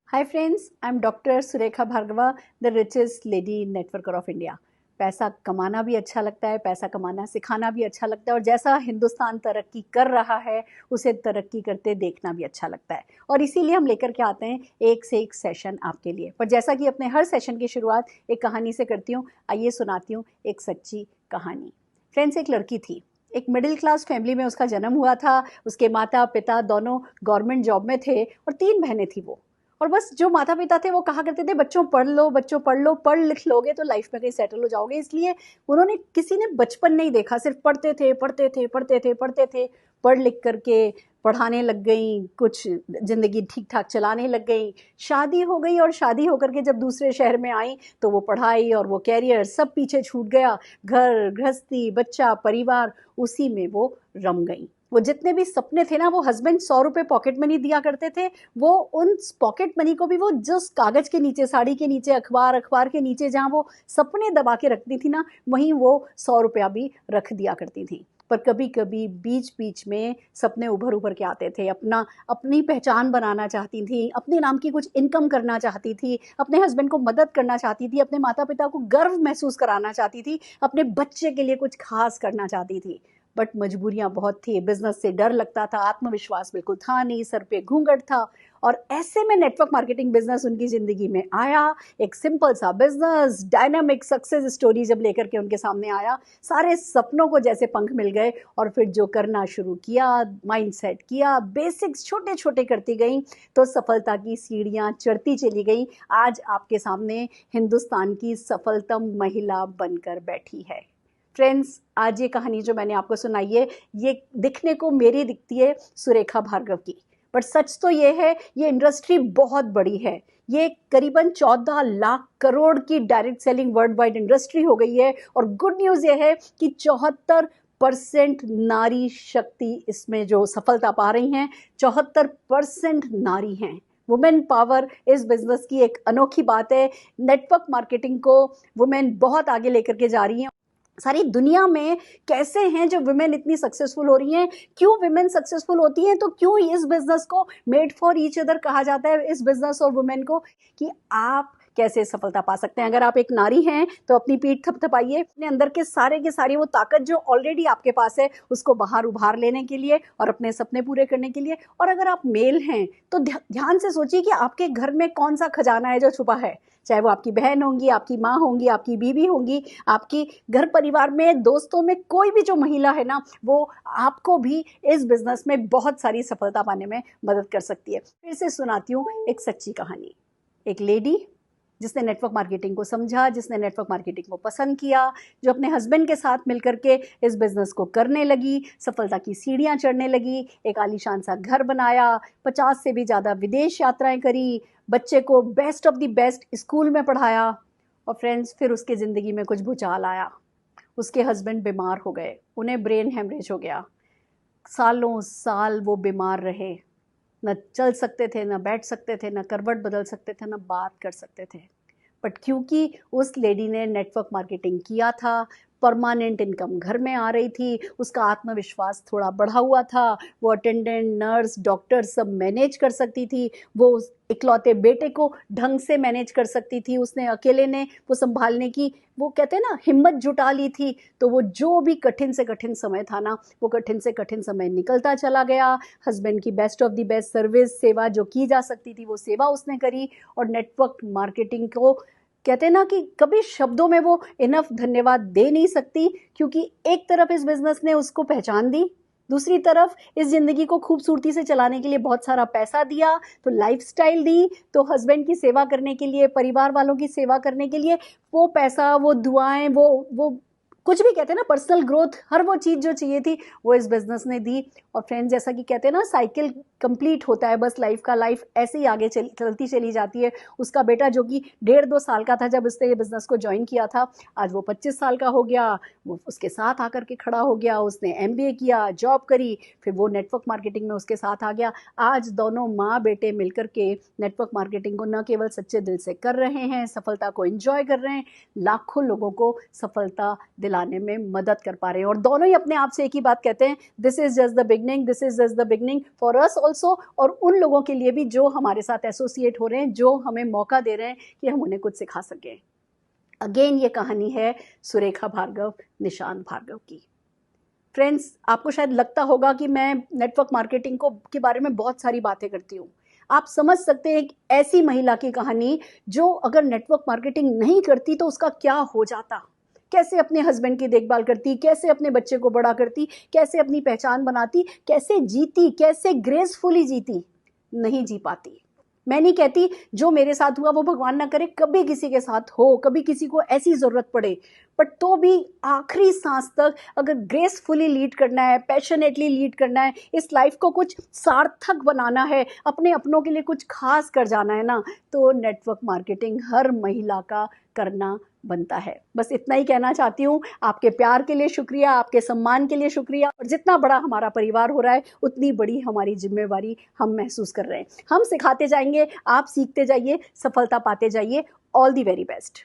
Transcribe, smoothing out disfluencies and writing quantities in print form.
Hi friends, I am doctor Surekha Bhargava, the richest lady networker of India. पैसा कमाना भी अच्छा लगता है, पैसा कमाना सिखाना भी अच्छा लगता है, और जैसा हिंदुस्तान तरक्की कर रहा है उसे तरक्की करते देखना भी अच्छा लगता है। और इसीलिए हम लेकर के आते हैं एक से एक सेशन आपके लिए। पर जैसा कि अपने हर सेशन की शुरुआत एक कहानी से करती हूँ, आइए सुनाती हूँ एक सच्ची कहानी। फ्रेंड्स, एक लड़की थी, एक मिडिल क्लास फैमिली में उसका जन्म हुआ था। उसके माता पिता दोनों गवर्नमेंट जॉब में थे और 3 बहनें थी वो। और बस जो माता पिता थे वो कहा करते थे, बच्चों पढ़ लो, बच्चों पढ़ लो, पढ़ लिख लोगे तो लाइफ में कहीं सेटल हो जाओगे। इसलिए उन्होंने किसी ने बचपन नहीं देखा, सिर्फ पढ़ते थे पढ़ते थे पढ़ते थे पढ़ते थे। पढ़ लिख करके पढ़ाने लग गई, कुछ ज़िंदगी ठीक ठाक चलाने लग गई, शादी हो गई। और शादी होकर के जब दूसरे शहर में आई तो वो पढ़ाई और वो कैरियर सब पीछे छूट गया। घर गृहस्थी, बच्चा, परिवार, उसी में वो रम गई। वो जितने भी सपने थे ना, वो हस्बैंड 100 रुपये पॉकेट मनी दिया करते थे, वो उन पॉकेट मनी को भी वो जिस कागज़ के नीचे, साड़ी के नीचे, अखबार के नीचे जहाँ वो सपने दबा के रखती थी ना, वहीं वो 100 रुपया भी रख दिया करती थी। पर कभी कभी बीच बीच में सपने उभर के आते थे। अपनी पहचान बनाना चाहती थी, अपने नाम की कुछ इनकम करना चाहती थी, अपने हस्बैंड को मदद करना चाहती थी, अपने माता पिता को गर्व महसूस कराना चाहती थी, अपने बच्चे के लिए कुछ खास करना चाहती थी। बट मजबूरियां बहुत थी, बिजनेस से डर लगता था, आत्मविश्वास बिल्कुल था नहीं, सर पे घूंघट था। और ऐसे में नेटवर्क मार्केटिंग बिजनेस उनकी जिंदगी में आया। एक सिंपल सा बिजनेस, डायनामिक सक्सेस स्टोरी जब लेकर के उनके सामने आया, सारे सपनों को जैसे पंख मिल गए। और फिर जो करना शुरू किया, माइंडसेट किया, बेसिक्स छोटे छोटे करती गई, तो सफलता की सीढ़ियां चढ़ती चली गई। आज आपके सामने हिंदुस्तान की सफलतम महिला बनकर बैठी है। फ्रेंड्स, आज ये कहानी जो मैंने आपको सुनाई है, ये दिखने को मेरी दिखती है सुरेखा भार्गव की, बट सच तो ये है, ये इंडस्ट्री बहुत बड़ी है। ये करीबन 14 लाख करोड़ की direct selling world wide industry हो गई है। और गुड न्यूज़ ये है कि 74% नारी शक्ति इसमें जो सफलता पा रही हैं, 74% नारी हैं। वुमेन पावर इस बिजनेस की एक अनोखी बात है। नेटवर्क मार्केटिंग को वुमेन बहुत आगे लेकर के जा रही हैं। सारी दुनिया में कैसे हैं जो वुमेन इतनी सक्सेसफुल हो रही हैं, क्यों वुमेन सक्सेसफुल होती हैं, तो क्यों इस बिजनेस को मेड फॉर ईच अदर कहा जाता है, इस बिजनेस और वुमेन को, कि आप कैसे सफलता पा सकते हैं। अगर आप एक नारी हैं तो अपनी पीठ थपथपाइए, अपने अंदर के सारी वो ताकत जो ऑलरेडी आपके पास है उसको बाहर उभार लेने के लिए और अपने सपने पूरे करने के लिए। और अगर आप मेल हैं तो ध्यान से सोचिए कि आपके घर में कौन सा खजाना है जो छुपा है। चाहे वो आपकी बहन होंगी, आपकी माँ होंगी, आपकी बीवी होंगी, आपकी घर परिवार में, दोस्तों में कोई भी जो महिला है ना, वो आपको भी इस बिजनेस में बहुत सारी सफलता पाने में मदद कर सकती है। फिर से सुनाती हूँ एक सच्ची कहानी। एक लेडी जिसने नेटवर्क मार्केटिंग को समझा, जिसने नेटवर्क मार्केटिंग को पसंद किया, जो अपने हस्बैंड के साथ मिलकर के इस बिजनेस को करने लगी, सफलता की सीढ़ियां चढ़ने लगी, एक आलीशान सा घर बनाया, 50 से भी ज़्यादा विदेश यात्राएं करी, बच्चे को best of the best school में पढ़ाया। और फ्रेंड्स, फिर उसके ज़िंदगी में कुछ भूचाल आया। उसके हस्बैंड बीमार हो गए, उन्हें ब्रेन हेमरेज हो गया। सालों साल वो बीमार रहे, न चल सकते थे, न बैठ सकते थे, न करवट बदल सकते थे, न बात कर सकते थे। बट क्योंकि उस लेडी ने नेटवर्क मार्केटिंग किया था, परमानेंट इनकम घर में आ रही थी, उसका आत्मविश्वास थोड़ा बढ़ा हुआ था, वो अटेंडेंट, नर्स, डॉक्टर सब मैनेज कर सकती थी, वो उस इकलौते बेटे को ढंग से मैनेज कर सकती थी, उसने अकेले ने वो संभालने की, वो कहते हैं ना, हिम्मत जुटा ली थी। तो वो जो भी कठिन से कठिन समय था ना, वो कठिन से कठिन समय निकलता चला गया। हस्बैंड की best of the best service, सेवा जो की जा सकती थी वो सेवा उसने करी। और नेटवर्क मार्केटिंग को कहते हैं ना कि कभी शब्दों में वो इनफ धन्यवाद दे नहीं सकती, क्योंकि एक तरफ इस बिजनेस ने उसको पहचान दी, दूसरी तरफ इस जिंदगी को खूबसूरती से चलाने के लिए बहुत सारा पैसा दिया, तो लाइफस्टाइल दी, तो हस्बैंड की सेवा करने के लिए, परिवार वालों की सेवा करने के लिए वो पैसा, वो दुआएं, वो कुछ भी कहते हैं ना, पर्सनल ग्रोथ, हर वो चीज़ जो चाहिए थी वो इस बिजनेस ने दी। और फ्रेंड्स, जैसा कि कहते हैं ना, साइकिल कंप्लीट होता है बस लाइफ का, लाइफ ऐसे ही आगे चलती चली जाती है। उसका बेटा जो कि 1.5-2 साल का था जब उसने ये बिजनेस को ज्वाइन किया था, आज वो 25 साल का हो गया, वो उसके साथ आकर के खड़ा हो गया, उसने MBA किया, जॉब करी, फिर वो नेटवर्क मार्केटिंग में उसके साथ आ गया। आज दोनों माँ बेटे मिलकर के नेटवर्क मार्केटिंग को न केवल सच्चे दिल से कर रहे हैं, सफलता को एंजॉय कर रहे हैं, लाखों लोगों को सफलता दिला लाने में मदद कर पा रहे हैं। और दोनों ही अपने आप से एक ही बात कहते हैं, this is just the beginning, this is just the beginning for us also, और उन लोगों के लिए भी जो हमारे साथ एसोसिएट हो रहे हैं, जो हमें मौका दे रहे हैं कि हम उन्हें कुछ सिखा सकें। अगेन ये कहानी है सुरेखा भार्गव, निशांत भार्गव की। फ्रेंड्स, आपको शायद लगता होगा कि मैं नेटवर्क मार्केटिंग के बारे में बहुत सारी बातें करती हूँ। आप समझ सकते हैं एक ऐसी महिला की कहानी जो अगर नेटवर्क मार्केटिंग नहीं करती तो उसका क्या हो जाता, कैसे अपने हस्बैंड की देखभाल करती, कैसे अपने बच्चे को बड़ा करती, कैसे अपनी पहचान बनाती, कैसे जीती, कैसे ग्रेसफुली जीती। नहीं जी पाती। मैं नहीं कहती जो मेरे साथ हुआ वो भगवान ना करे कभी किसी के साथ हो, कभी किसी को ऐसी ज़रूरत पड़े, बट तो भी आखिरी सांस तक अगर ग्रेसफुली लीड करना है, पैशनेटली लीड करना है, इस लाइफ को कुछ सार्थक बनाना है, अपने अपनों के लिए कुछ खास कर जाना है ना, तो नेटवर्क मार्केटिंग हर महिला का करना बनता है। बस इतना ही कहना चाहती हूँ। आपके प्यार के लिए शुक्रिया, आपके सम्मान के लिए शुक्रिया, और जितना बड़ा हमारा परिवार हो रहा है उतनी बड़ी हमारी जिम्मेवारी हम महसूस कर रहे हैं। हम सिखाते जाएंगे, आप सीखते जाइए, सफलता पाते जाइए। All the very best.